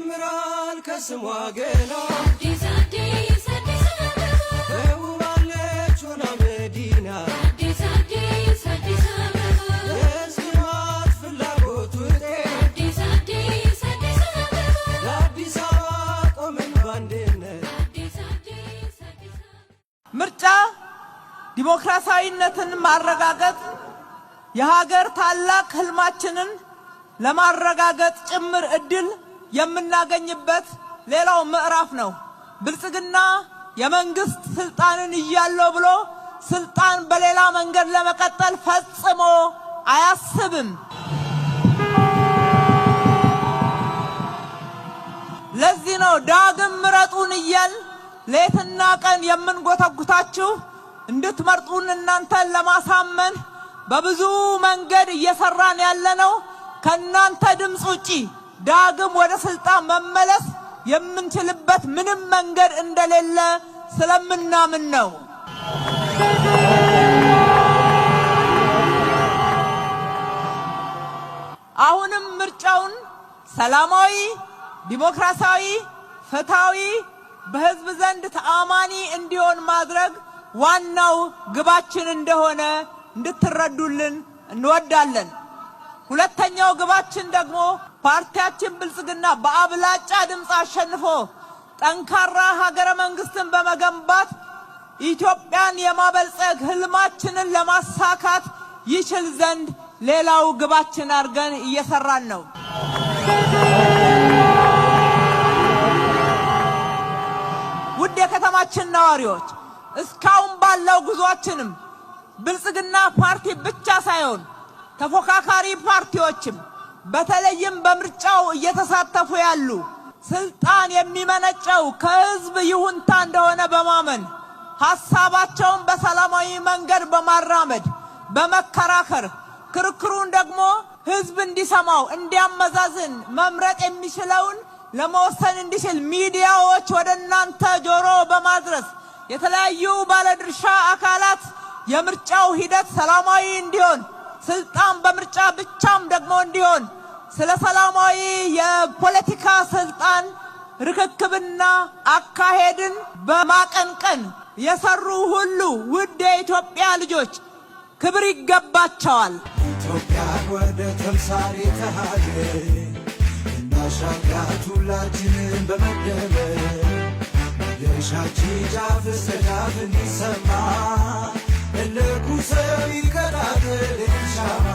ይጀምራል ከስሟ ገና አዲስ አዲስ አዲስ አበባ በውባለች ሆና መዲና አዲስ አዲስ አዲስ አበባ የሕዝባት ፍላጎት ውጤት አዲስ አዲስ አዲስ አበባ ለአዲስ አበባ ቆመን ባንድነት አዲስ አዲስ አዲስ አበባ ምርጫ ዲሞክራሲያዊነትን ማረጋገጥ የሀገር ታላቅ ህልማችንን ለማረጋገጥ ጭምር እድል የምናገኝበት ሌላው ምዕራፍ ነው። ብልጽግና የመንግስት ስልጣንን ይያለው ብሎ ስልጣን በሌላ መንገድ ለመቀጠል ፈጽሞ አያስብም። ለዚህ ነው ዳግም ምረጡን እያል ሌትና ቀን የምንጎተጉታችሁ እንድትመርጡን እናንተን ለማሳመን በብዙ መንገድ እየሰራን ያለነው ከናንተ ድምጽ ውጪ ዳግም ወደ ስልጣን መመለስ የምንችልበት ምንም መንገድ እንደሌለ ስለምናምን ነው። አሁንም ምርጫውን ሰላማዊ፣ ዲሞክራሲያዊ፣ ፍትሃዊ በህዝብ ዘንድ ተአማኒ እንዲሆን ማድረግ ዋናው ግባችን እንደሆነ እንድትረዱልን እንወዳለን። ሁለተኛው ግባችን ደግሞ ፓርቲያችን ብልጽግና በአብላጫ ድምፅ አሸንፎ ጠንካራ ሀገረ መንግስትን በመገንባት ኢትዮጵያን የማበልጸግ ህልማችንን ለማሳካት ይችል ዘንድ ሌላው ግባችን አድርገን እየሰራን ነው። ውድ የከተማችን ነዋሪዎች እስካሁን ባለው ጉዟችንም ብልጽግና ፓርቲ ብቻ ሳይሆን ተፎካካሪ ፓርቲዎችም በተለይም በምርጫው እየተሳተፉ ያሉ ስልጣን የሚመነጨው ከህዝብ ይሁንታ እንደሆነ በማመን ሐሳባቸውን በሰላማዊ መንገድ በማራመድ በመከራከር ክርክሩን ደግሞ ህዝብ እንዲሰማው እንዲያመዛዝን መምረጥ የሚችለውን ለመወሰን እንዲችል ሚዲያዎች ወደ እናንተ ጆሮ በማድረስ የተለያዩ ባለድርሻ አካላት የምርጫው ሂደት ሰላማዊ እንዲሆን ስልጣን በምርጫ ብቻም ደግሞ እንዲሆን ስለ ሰላማዊ የፖለቲካ ስልጣን ርክክብና አካሄድን በማቀንቀን የሰሩ ሁሉ ውድ የኢትዮጵያ ልጆች ክብር ይገባቸዋል። ኢትዮጵያ ወደ ተምሳሌተ ሀገር እናሻግራት ሁላችንን በመደመር የሻችን ጫፍ እስከ ጫፍ እንዲሰማ እልኩ ሰው ይቀጣጠል ሻማ